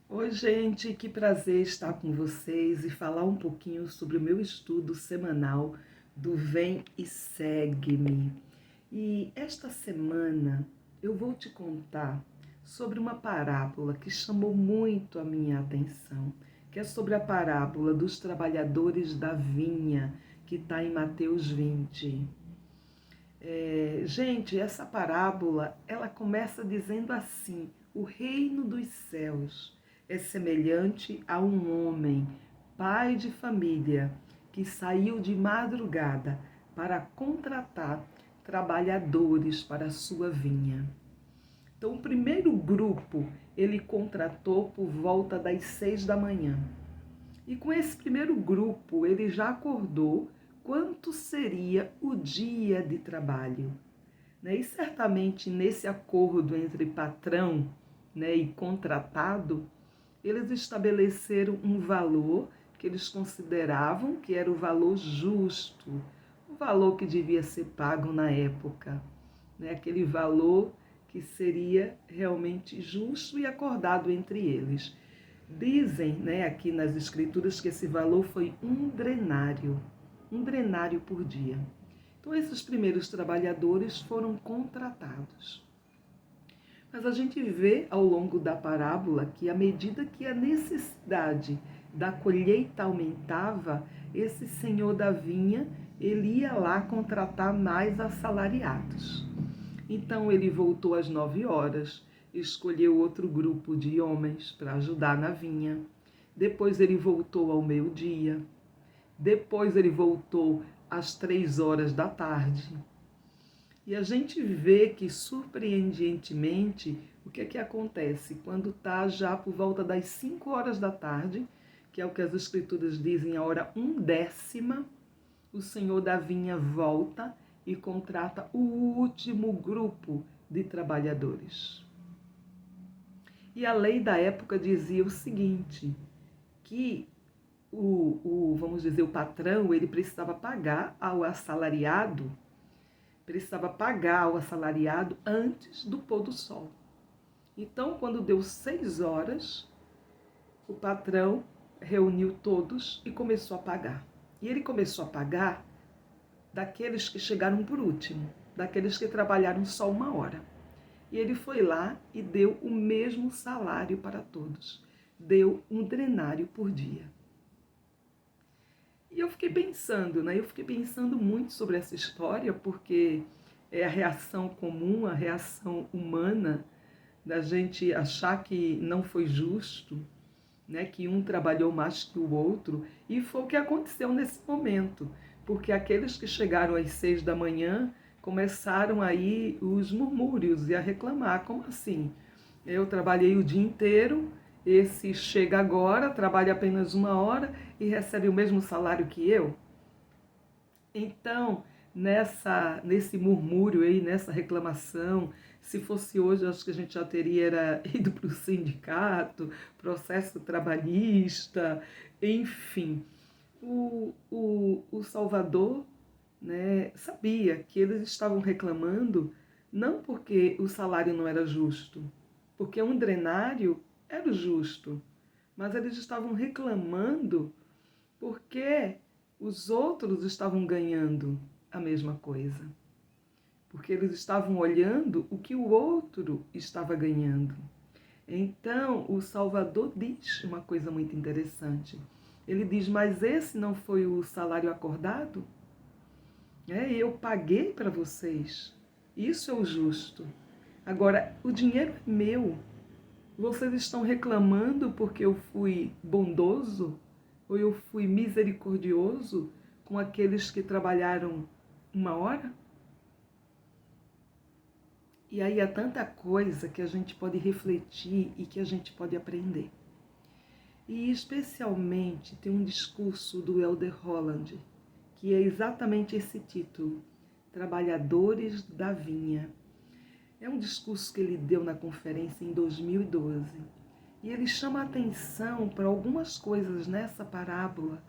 Oi, gente, que prazer estar com vocês e falar um pouquinho sobre o meu estudo semanal do Vem e Segue-me. E esta semana eu vou te contar sobre uma parábola que chamou muito a minha atenção, que é sobre a parábola dos trabalhadores da vinha, que está em Mateus 20. Gente, essa parábola, ela começa dizendo assim: o reino dos céus é semelhante a um homem, pai de família, que saiu de madrugada para contratar trabalhadores para a sua vinha. Então, o primeiro grupo ele contratou por volta das 6 da manhã. E com esse primeiro grupo, ele já acordou quanto seria o dia de trabalho. Né? E certamente nesse acordo entre patrão, né, e contratado, eles estabeleceram um valor que eles consideravam que era o valor justo, o valor que devia ser pago na época, né? Aquele valor que seria realmente justo e acordado entre eles. Dizem, né, aqui nas escrituras que esse valor foi um drenário por dia. Então esses primeiros trabalhadores foram contratados. Mas a gente vê ao longo da parábola que à medida que a necessidade da colheita aumentava, esse senhor da vinha, ele ia lá contratar mais assalariados. Então ele voltou às 9 horas, escolheu outro grupo de homens para ajudar na vinha. Depois ele voltou ao meio-dia. Depois ele voltou às 3 horas da tarde. E a gente vê que, surpreendentemente, o que é que acontece? Quando está já por volta das 5 horas da tarde, que é o que as escrituras dizem, a hora 1/10, o senhor da vinha volta e contrata o último grupo de trabalhadores. E a lei da época dizia o seguinte, que vamos dizer, o patrão, ele precisava pagar ao assalariado antes do pôr do sol. Então, quando deu 6 horas, o patrão reuniu todos e começou a pagar. E ele começou a pagar daqueles que chegaram por último, daqueles que trabalharam só 1 hora. E ele foi lá e deu o mesmo salário para todos. Deu um denário por dia. E eu fiquei pensando, né? Eu fiquei pensando muito sobre essa história, porque é a reação comum, a reação humana da gente achar que não foi justo, né? Que um trabalhou mais que o outro. E foi o que aconteceu nesse momento, porque aqueles que chegaram às 6 da manhã começaram aí os murmúrios e a reclamar. Como assim? Eu trabalhei o dia inteiro, esse chega agora, trabalha apenas 1 hora e recebe o mesmo salário que eu? Então, nesse murmúrio aí, nessa reclamação, se fosse hoje, acho que a gente já teria ido para o sindicato, processo trabalhista, enfim. O Salvador, né, sabia que eles estavam reclamando não porque o salário não era justo, porque um drenário era o justo, mas eles estavam reclamando porque os outros estavam ganhando a mesma coisa. Porque eles estavam olhando o que o outro estava ganhando. Então, o Salvador diz uma coisa muito interessante. Ele diz, mas esse não foi o salário acordado? Eu paguei para vocês. Isso é o justo. Agora, o dinheiro é meu. Vocês estão reclamando porque eu fui bondoso? Ou eu fui misericordioso com aqueles que trabalharam 1 hora? E aí há tanta coisa que a gente pode refletir e que a gente pode aprender. E especialmente tem um discurso do Elder Holland, que é exatamente esse título, Trabalhadores da Vinha. É um discurso que ele deu na conferência em 2012. E ele chama a atenção para algumas coisas nessa parábola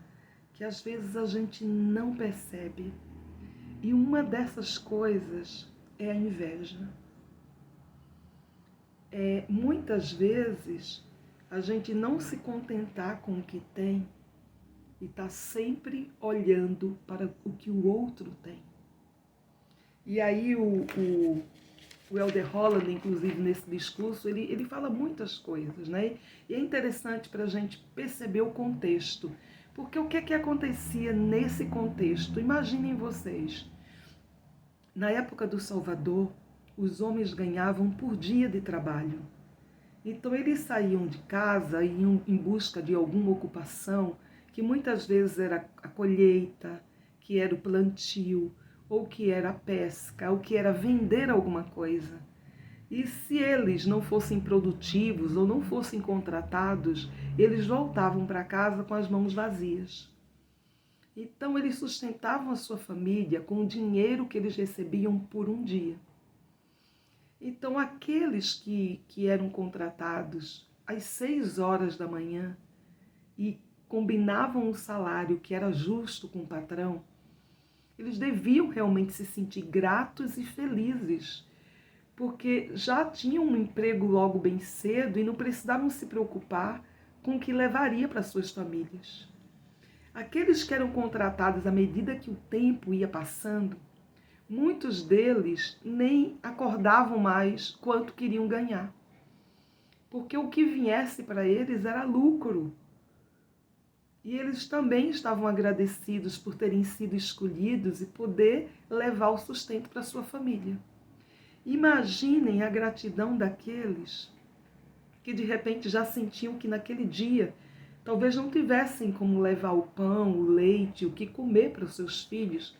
que às vezes a gente não percebe. E uma dessas coisas é a inveja. Muitas vezes a gente não se contentar com o que tem e tá sempre olhando para o que o outro tem. E aí o Elder Holland, inclusive, nesse discurso, ele fala muitas coisas, né? E é interessante para a gente perceber o contexto. Porque o que é que acontecia nesse contexto? Imaginem vocês, na época do Salvador, os homens ganhavam por dia de trabalho. Então eles saíam de casa e iam em busca de alguma ocupação, que muitas vezes era a colheita, que era o plantio, ou que era a pesca, ou que era vender alguma coisa. E se eles não fossem produtivos ou não fossem contratados, eles voltavam para casa com as mãos vazias. Então eles sustentavam a sua família com o dinheiro que eles recebiam por um dia. Então aqueles que eram contratados às 6 horas da manhã e combinavam um salário que era justo com o patrão, eles deviam realmente se sentir gratos e felizes, porque já tinham um emprego logo bem cedo e não precisavam se preocupar com o que levaria para suas famílias. Aqueles que eram contratados à medida que o tempo ia passando, muitos deles nem acordavam mais quanto queriam ganhar, porque o que viesse para eles era lucro. E eles também estavam agradecidos por terem sido escolhidos e poder levar o sustento para sua família. Imaginem a gratidão daqueles que de repente já sentiam que naquele dia talvez não tivessem como levar o pão, o leite, o que comer para os seus filhos,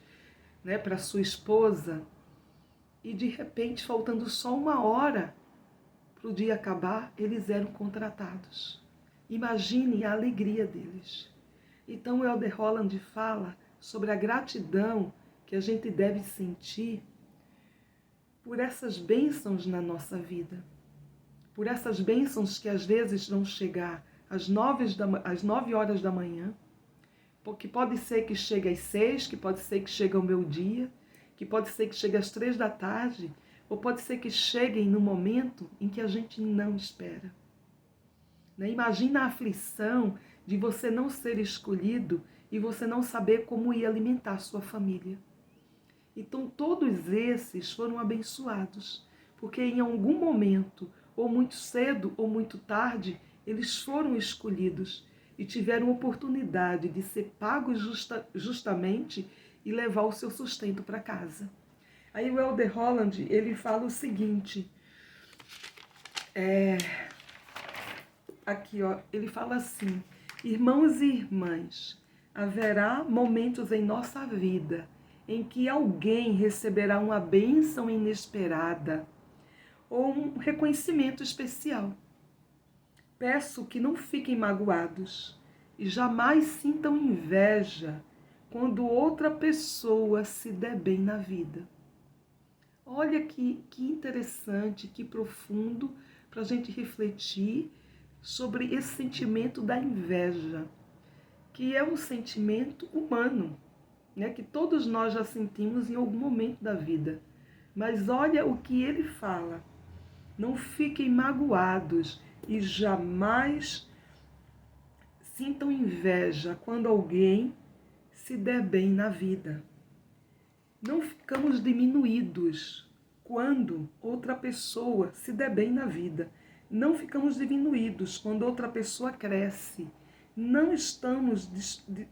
né, para sua esposa, e de repente, faltando só 1 hora para o dia acabar, eles eram contratados. Imaginem a alegria deles. Então o Elder Holland fala sobre a gratidão que a gente deve sentir por essas bênçãos na nossa vida, por essas bênçãos que às vezes vão chegar às 9 horas da manhã, que pode ser que chegue às 6, que pode ser que chegue ao meio-dia, que pode ser que chegue às 3 da tarde, ou pode ser que cheguem no momento em que a gente não espera. Né? Imagina a aflição de você não ser escolhido e você não saber como ir alimentar sua família. Então todos esses foram abençoados, porque em algum momento, ou muito cedo ou muito tarde, eles foram escolhidos e tiveram oportunidade de ser pagos justamente e levar o seu sustento para casa. Aí o Elder Holland, ele fala o seguinte, aqui ó, ele fala assim: irmãos e irmãs, haverá momentos em nossa vida em que alguém receberá uma bênção inesperada ou um reconhecimento especial. Peço que não fiquem magoados e jamais sintam inveja quando outra pessoa se der bem na vida. Olha que interessante, que profundo para a gente refletir sobre esse sentimento da inveja, que é um sentimento humano, né, que todos nós já sentimos em algum momento da vida. Mas olha o que ele fala: não fiquem magoados e jamais sintam inveja quando alguém se der bem na vida. Não ficamos diminuídos quando outra pessoa se der bem na vida. Não ficamos diminuídos quando outra pessoa cresce. Não estamos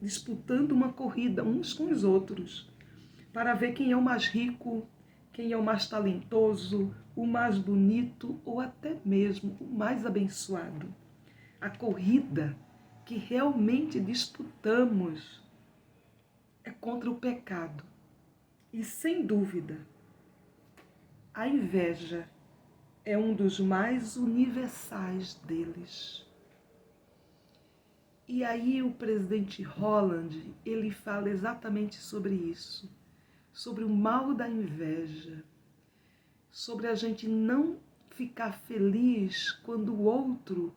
disputando uma corrida uns com os outros para ver quem é o mais rico, quem é o mais talentoso, o mais bonito ou até mesmo o mais abençoado. A corrida que realmente disputamos é contra o pecado. E sem dúvida, a inveja é um dos mais universais deles. E aí o presidente Holland, ele fala exatamente sobre isso, sobre o mal da inveja, sobre a gente não ficar feliz quando o outro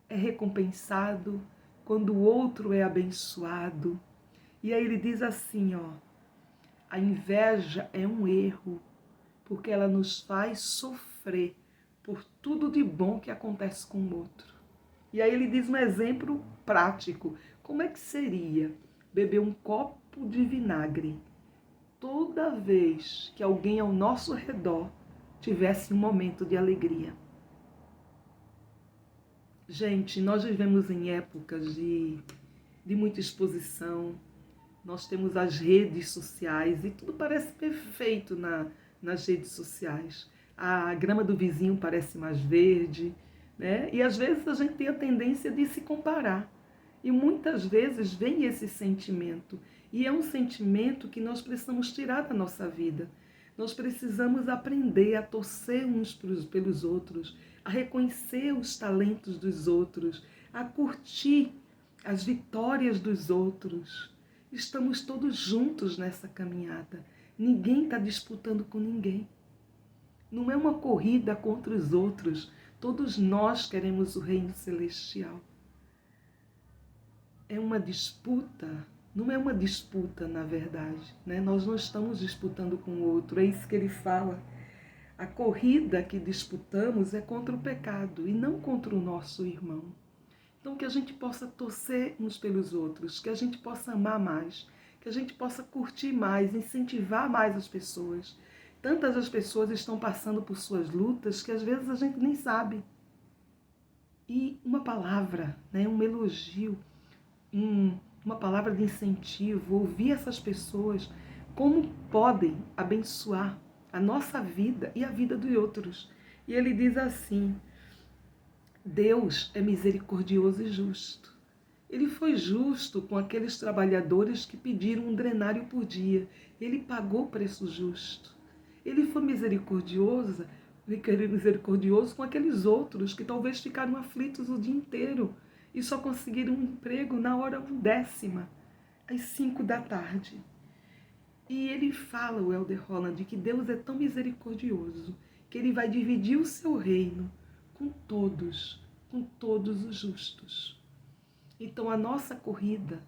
é recompensado, quando o outro é abençoado. E aí ele diz assim, ó: a inveja é um erro, porque ela nos faz sofrer por tudo de bom que acontece com o outro. E aí ele diz um exemplo prático. Como é que seria beber um copo de vinagre toda vez que alguém ao nosso redor tivesse um momento de alegria? Gente, nós vivemos em épocas de muita exposição, nós temos as redes sociais e tudo parece perfeito nas redes sociais. A grama do vizinho parece mais verde, né? E às vezes a gente tem a tendência de se comparar. E muitas vezes vem esse sentimento. E é um sentimento que nós precisamos tirar da nossa vida. Nós precisamos aprender a torcer uns pelos outros, a reconhecer os talentos dos outros, a curtir as vitórias dos outros. Estamos todos juntos nessa caminhada. Ninguém está disputando com ninguém. Não é uma corrida contra os outros. Todos nós queremos o reino celestial. É uma disputa, não é uma disputa na verdade, né? Nós não estamos disputando com o outro, é isso que ele fala. A corrida que disputamos é contra o pecado e não contra o nosso irmão. Então que a gente possa torcer uns pelos outros, que a gente possa amar mais, que a gente possa curtir mais, incentivar mais as pessoas. Tantas as pessoas estão passando por suas lutas que às vezes a gente nem sabe. E uma palavra, né, um elogio, uma palavra de incentivo, ouvir essas pessoas, como podem abençoar a nossa vida e a vida de outros. E ele diz assim: Deus é misericordioso e justo. Ele foi justo com aqueles trabalhadores que pediram um denário por dia. Ele pagou preço justo. Ele foi misericordioso com aqueles outros que talvez ficaram aflitos o dia inteiro e só conseguiram um emprego na hora 10ª, às 5 da tarde. E ele fala, o Elder Holland, que Deus é tão misericordioso que ele vai dividir o seu reino com todos os justos. Então a nossa corrida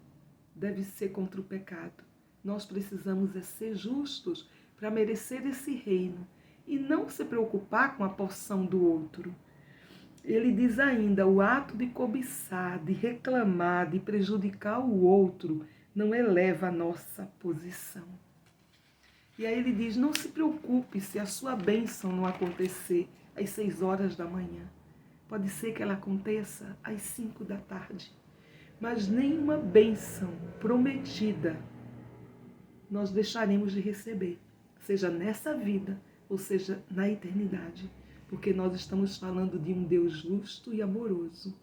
deve ser contra o pecado. Nós precisamos ser justos para merecer esse reino e não se preocupar com a porção do outro. Ele diz ainda, o ato de cobiçar, de reclamar, de prejudicar o outro não eleva a nossa posição. E aí ele diz, não se preocupe se a sua bênção não acontecer às 6 horas da manhã. Pode ser que ela aconteça às 5 da tarde. Mas nenhuma bênção prometida nós deixaremos de receber, seja nessa vida ou seja na eternidade, porque nós estamos falando de um Deus justo e amoroso.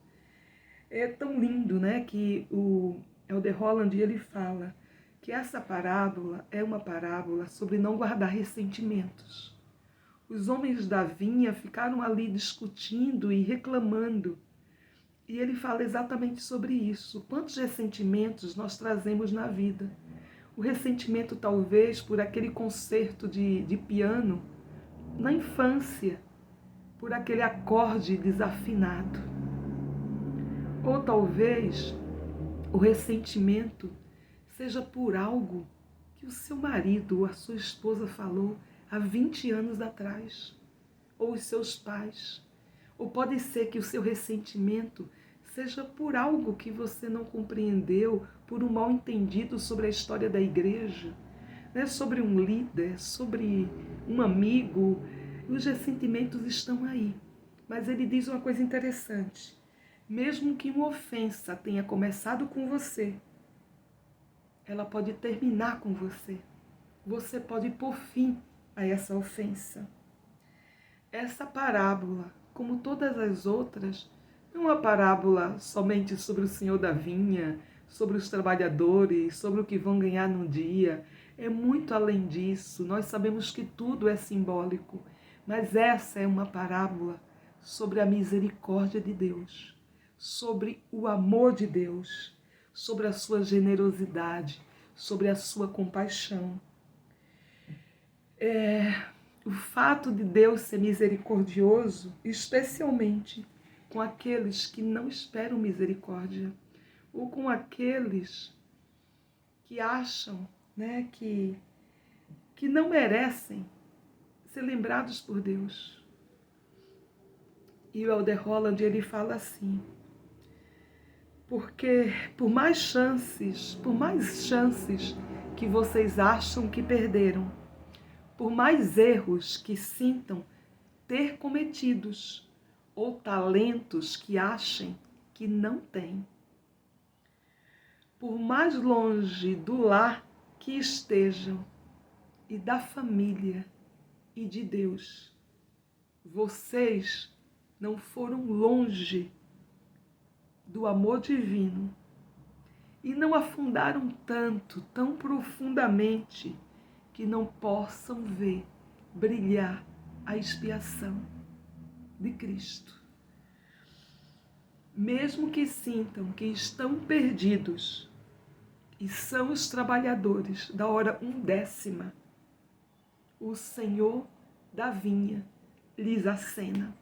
É tão lindo, né, que o Elder Holland ele fala que essa parábola é uma parábola sobre não guardar ressentimentos. Os homens da vinha ficaram ali discutindo e reclamando. E ele fala exatamente sobre isso. Quantos ressentimentos nós trazemos na vida? O ressentimento talvez por aquele concerto de piano na infância, por aquele acorde desafinado. Ou talvez o ressentimento seja por algo que o seu marido ou a sua esposa falou há 20 anos atrás, ou os seus pais. Ou pode ser que o seu ressentimento seja por algo que você não compreendeu, por um mal entendido sobre a história da igreja, né? Sobre um líder, sobre um amigo. Os ressentimentos estão aí. Mas ele diz uma coisa interessante. Mesmo que uma ofensa tenha começado com você, ela pode terminar com você. Você pode pôr fim a essa ofensa. Essa parábola, como todas as outras, não é uma parábola somente sobre o senhor da vinha, sobre os trabalhadores, sobre o que vão ganhar no dia. É muito além disso. Nós sabemos que tudo é simbólico, mas essa é uma parábola sobre a misericórdia de Deus, sobre o amor de Deus, sobre a sua generosidade, sobre a sua compaixão. O fato de Deus ser misericordioso, especialmente com aqueles que não esperam misericórdia, ou com aqueles que acham, né, que não merecem ser lembrados por Deus. E o Elder Holland, ele fala assim, Porque por mais chances que vocês acham que perderam, por mais erros que sintam ter cometidos, ou talentos que achem que não têm, por mais longe do lar que estejam, e da família e de Deus, vocês não foram longe do amor divino e não afundaram tanto, tão profundamente, que não possam ver brilhar a expiação de Cristo. Mesmo que sintam que estão perdidos e são os trabalhadores da hora 1/10, o Senhor da vinha lhes acena.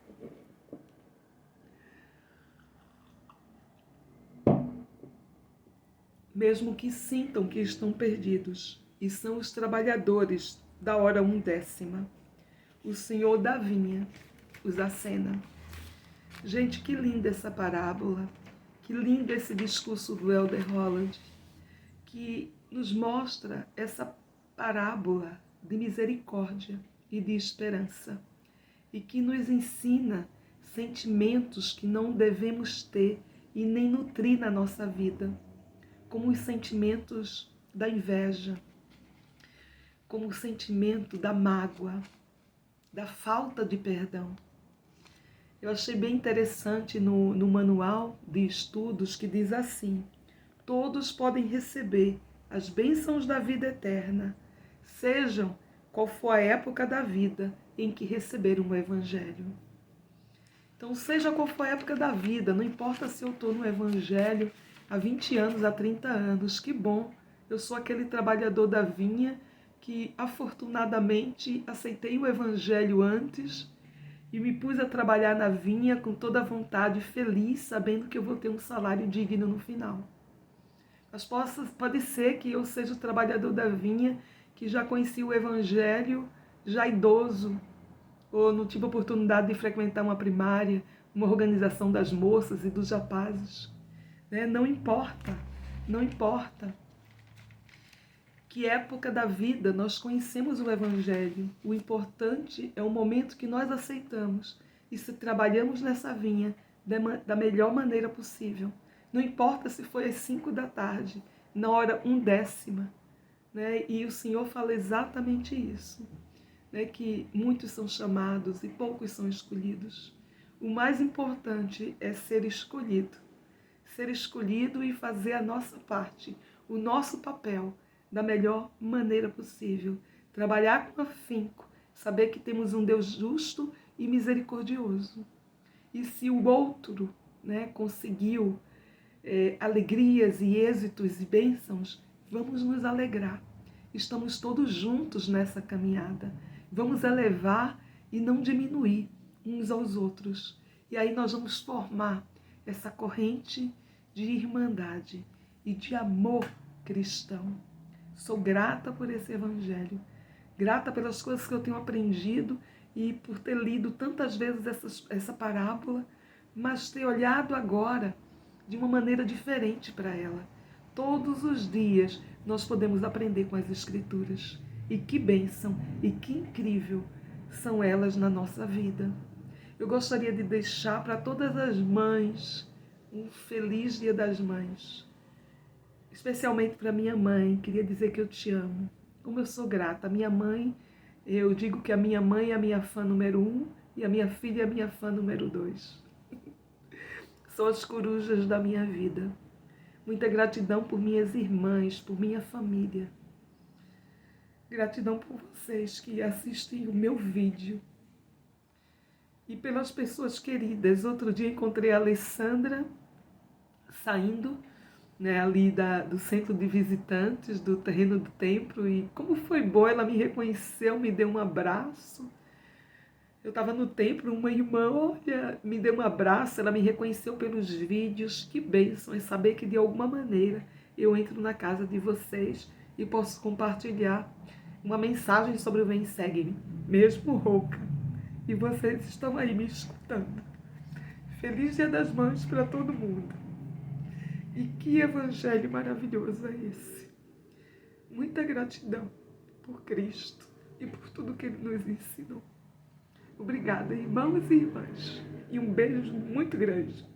Mesmo que sintam que estão perdidos e são os trabalhadores da hora 1/10, o Senhor da vinha os acena. Gente, que linda essa parábola, que lindo esse discurso do Elder Holland, que nos mostra essa parábola de misericórdia e de esperança, e que nos ensina sentimentos que não devemos ter e nem nutrir na nossa vida, como os sentimentos da inveja, como o sentimento da mágoa, da falta de perdão. Eu achei bem interessante no manual de estudos que diz assim: todos podem receber as bênçãos da vida eterna, sejam qual for a época da vida em que receberam o Evangelho. Então, seja qual for a época da vida, não importa se eu estou no Evangelho há 20 anos, há 30 anos, que bom, eu sou aquele trabalhador da vinha que afortunadamente aceitei o Evangelho antes e me pus a trabalhar na vinha com toda a vontade, feliz, sabendo que eu vou ter um salário digno no final. Mas pode ser que eu seja o trabalhador da vinha que já conhecia o Evangelho, já idoso, ou não tive a oportunidade de frequentar uma primária, uma organização das moças e dos rapazes. Não importa, não importa que época da vida nós conhecemos o Evangelho. O importante é o momento que nós aceitamos e se trabalhamos nessa vinha da melhor maneira possível. Não importa se foi às 5 da tarde, na hora 1/10, E o Senhor fala exatamente isso, que muitos são chamados e poucos são escolhidos. O mais importante é ser escolhido e fazer a nossa parte, o nosso papel, da melhor maneira possível. Trabalhar com afinco, saber que temos um Deus justo e misericordioso. E se o outro conseguiu alegrias e êxitos e bênçãos, vamos nos alegrar. Estamos todos juntos nessa caminhada. Vamos elevar e não diminuir uns aos outros. E aí nós vamos formar essa corrente de irmandade e de amor cristão. Sou grata por esse Evangelho, grata pelas coisas que eu tenho aprendido e por ter lido tantas vezes essa parábola, mas ter olhado agora de uma maneira diferente para ela. Todos os dias nós podemos aprender com as Escrituras. E que bênção e que incrível são elas na nossa vida. Eu gostaria de deixar para todas as mães um feliz Dia das Mães. Especialmente para minha mãe, queria dizer que eu te amo. Como eu sou grata. A minha mãe, eu digo que a minha mãe é a minha fã número 1 e a minha filha é a minha fã número 2. São as corujas da minha vida. Muita gratidão por minhas irmãs, por minha família. Gratidão por vocês que assistem o meu vídeo. E pelas pessoas queridas. Outro dia encontrei a Alessandra saindo ali do centro de visitantes, do terreno do templo, e como foi bom, ela me reconheceu, me deu um abraço. Eu estava no templo, uma irmã, olha, me deu um abraço, ela me reconheceu pelos vídeos. Que bênção é saber que de alguma maneira eu entro na casa de vocês e posso compartilhar uma mensagem sobre o Vem Segue-me, mesmo rouca. E vocês estão aí me escutando. Feliz Dia das Mães para todo mundo. E que evangelho maravilhoso é esse! Muita gratidão por Cristo e por tudo que Ele nos ensinou. Obrigada, irmãos e irmãs. E um beijo muito grande.